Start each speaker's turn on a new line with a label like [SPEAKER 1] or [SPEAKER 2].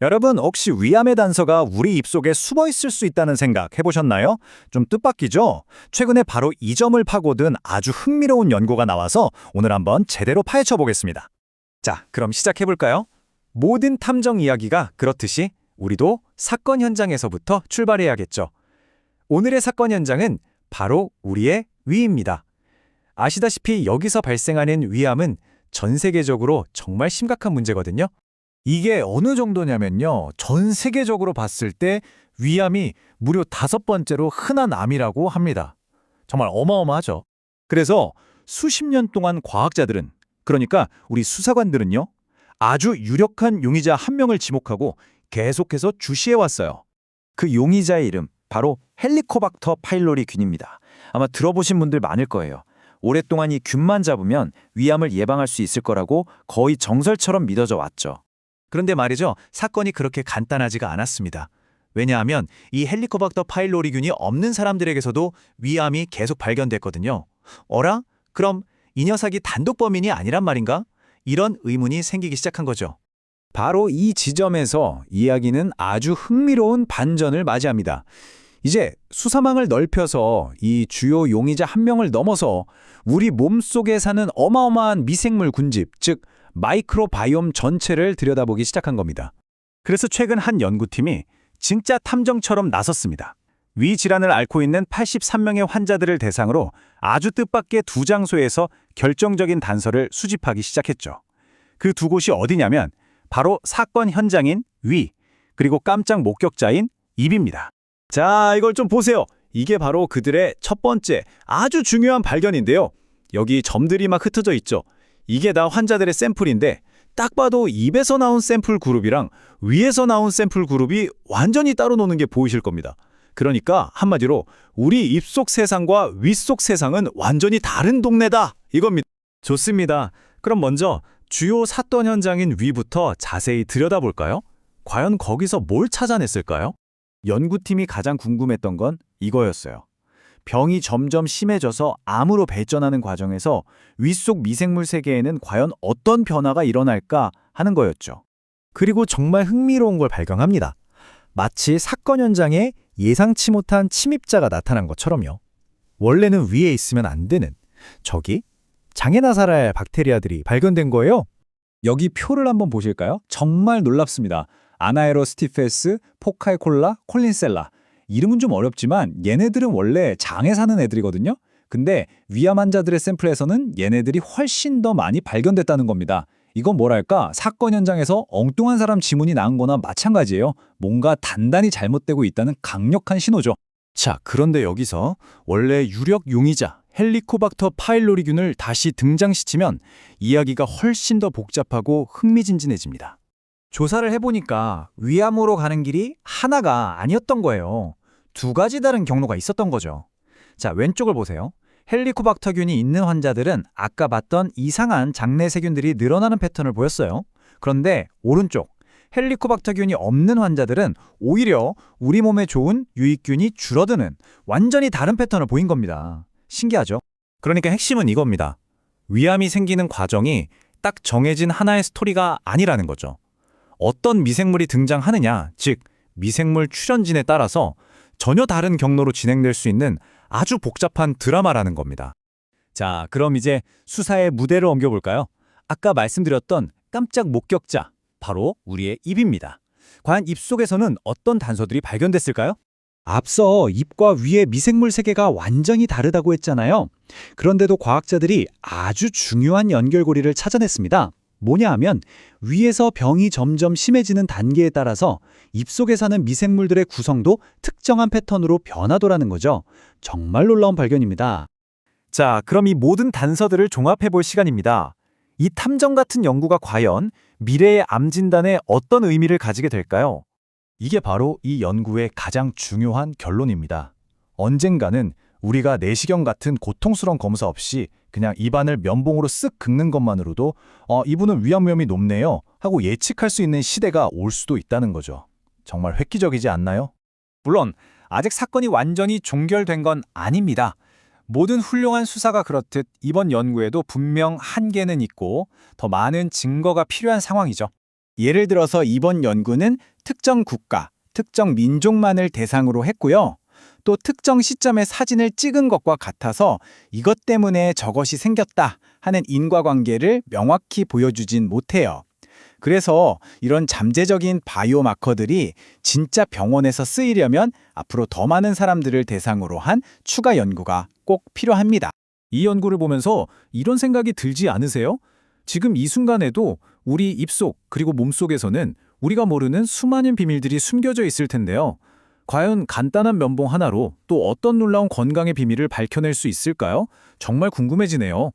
[SPEAKER 1] 여러분, 혹시 위암의 단서가 우리 입속에 숨어 있을 수 있다는 생각 해보셨나요? 좀 뜻밖이죠? 최근에 바로 이 점을 파고든 아주 흥미로운 연구가 나와서 오늘 한번 제대로 파헤쳐 보겠습니다. 자, 그럼 시작해볼까요? 모든 탐정 이야기가 그렇듯이 우리도 사건 현장에서부터 출발해야겠죠. 오늘의 사건 현장은 바로 우리의 위입니다. 아시다시피 여기서 발생하는 위암은 전 세계적으로 정말 심각한 문제거든요. 이게 어느 정도냐면요. 전 세계적으로 봤을 때 위암이 무려 5번째로 흔한 암이라고 합니다. 정말 어마어마하죠. 그래서 수십 년 동안 과학자들은, 그러니까 우리 수사관들은요, 아주 유력한 용의자 한 명을 지목하고 계속해서 주시해왔어요. 그 용의자의 이름, 바로 헬리코박터 파일로리 균입니다. 아마 들어보신 분들 많을 거예요. 오랫동안 이 균만 잡으면 위암을 예방할 수 있을 거라고 거의 정설처럼 믿어져 왔죠. 그런데 말이죠, 사건이 그렇게 간단하지가 않았습니다. 왜냐하면 이 헬리코박터 파일로리균이 없는 사람들에게서도 위암이 계속 발견됐거든요. 어라? 그럼 이 녀석이 단독 범인이 아니란 말인가? 이런 의문이 생기기 시작한 거죠. 바로 이 지점에서 이야기는 아주 흥미로운 반전을 맞이합니다. 이제 수사망을 넓혀서 이 주요 용의자 한 명을 넘어서 우리 몸속에 사는 어마어마한 미생물 군집, 즉 마이크로바이옴 전체를 들여다보기 시작한 겁니다. 그래서 최근 한 연구팀이 진짜 탐정처럼 나섰습니다. 위 질환을 앓고 있는 83명의 환자들을 대상으로 아주 뜻밖의 2장소에서 결정적인 단서를 수집하기 시작했죠. 그 2곳이 어디냐면 바로 사건 현장인 위, 그리고 깜짝 목격자인 입입니다. 자, 이걸 좀 보세요. 이게 바로 그들의 첫 번째 아주 중요한 발견인데요. 여기 점들이 막 흩어져 있죠. 이게 다 환자들의 샘플인데 딱 봐도 입에서 나온 샘플 그룹이랑 위에서 나온 샘플 그룹이 완전히 따로 노는 게 보이실 겁니다. 그러니까 한마디로 우리 입속 세상과 윗속 세상은 완전히 다른 동네다 이겁니다. 좋습니다. 그럼 먼저 주요 사건 현장인 위부터 자세히 들여다볼까요? 과연 거기서 뭘 찾아냈을까요? 연구팀이 가장 궁금했던 건 이거였어요. 병이 점점 심해져서 암으로 발전하는 과정에서 윗속 미생물 세계에는 과연 어떤 변화가 일어날까 하는 거였죠. 그리고 정말 흥미로운 걸 발견합니다. 마치 사건 현장에 예상치 못한 침입자가 나타난 것처럼요. 원래는 위에 있으면 안 되는 저기 장애나 살아야 할 박테리아들이 발견된 거예요. 여기 표를 한번 보실까요? 정말 놀랍습니다. 아나에로스티페스, 포카이콜라, 콜린셀라. 이름은 좀 어렵지만 얘네들은 원래 장에 사는 애들이거든요. 근데 위암 환자들의 샘플에서는 얘네들이 훨씬 더 많이 발견됐다는 겁니다. 이건 뭐랄까, 사건 현장에서 엉뚱한 사람 지문이 나온 거나 마찬가지예요. 뭔가 단단히 잘못되고 있다는 강력한 신호죠. 자, 그런데 여기서 원래 유력 용의자 헬리코박터 파일로리균을 다시 등장시키면 이야기가 훨씬 더 복잡하고 흥미진진해집니다. 조사를 해보니까 위암으로 가는 길이 하나가 아니었던 거예요. 2가지 다른 경로가 있었던 거죠. 자, 왼쪽을 보세요. 헬리코박터균이 있는 환자들은 아까 봤던 이상한 장내 세균들이 늘어나는 패턴을 보였어요. 그런데 오른쪽, 헬리코박터균이 없는 환자들은 오히려 우리 몸에 좋은 유익균이 줄어드는 완전히 다른 패턴을 보인 겁니다. 신기하죠? 그러니까 핵심은 이겁니다. 위암이 생기는 과정이 딱 정해진 하나의 스토리가 아니라는 거죠. 어떤 미생물이 등장하느냐, 즉 미생물 출현진에 따라서 전혀 다른 경로로 진행될 수 있는 아주 복잡한 드라마라는 겁니다. 자, 그럼 이제 수사의 무대를 옮겨볼까요? 아까 말씀드렸던 깜짝 목격자, 바로 우리의 입입니다. 과연 입 속에서는 어떤 단서들이 발견됐을까요? 앞서 입과 위의 미생물 세계가 완전히 다르다고 했잖아요. 그런데도 과학자들이 아주 중요한 연결고리를 찾아냈습니다. 뭐냐 하면 위에서 병이 점점 심해지는 단계에 따라서 입속에 사는 미생물들의 구성도 특정한 패턴으로 변하더라는 거죠. 정말 놀라운 발견입니다. 자, 그럼 이 모든 단서들을 종합해 볼 시간입니다. 이 탐정 같은 연구가 과연 미래의 암 진단에 어떤 의미를 가지게 될까요? 이게 바로 이 연구의 가장 중요한 결론입니다. 언젠가는 우리가 내시경 같은 고통스러운 검사 없이 그냥 입안을 면봉으로 쓱 긁는 것만으로도 이분은 위암 위험이 높네요 하고 예측할 수 있는 시대가 올 수도 있다는 거죠. 정말 획기적이지 않나요? 물론 아직 사건이 완전히 종결된 건 아닙니다. 모든 훌륭한 수사가 그렇듯 이번 연구에도 분명 한계는 있고 더 많은 증거가 필요한 상황이죠.
[SPEAKER 2] 예를 들어서 이번 연구는 특정 국가, 특정 민족만을 대상으로 했고요. 또 특정 시점에 사진을 찍은 것과 같아서 이것 때문에 저것이 생겼다 하는 인과관계를 명확히 보여주진 못해요. 그래서 이런 잠재적인 바이오 마커들이 진짜 병원에서 쓰이려면 앞으로 더 많은 사람들을 대상으로 한 추가 연구가 꼭 필요합니다.
[SPEAKER 3] 이 연구를 보면서 이런 생각이 들지 않으세요? 지금 이 순간에도 우리 입속 그리고 몸속에서는 우리가 모르는 수많은 비밀들이 숨겨져 있을 텐데요. 과연 간단한 면봉 하나로 또 어떤 놀라운 건강의 비밀을 밝혀낼 수 있을까요? 정말 궁금해지네요.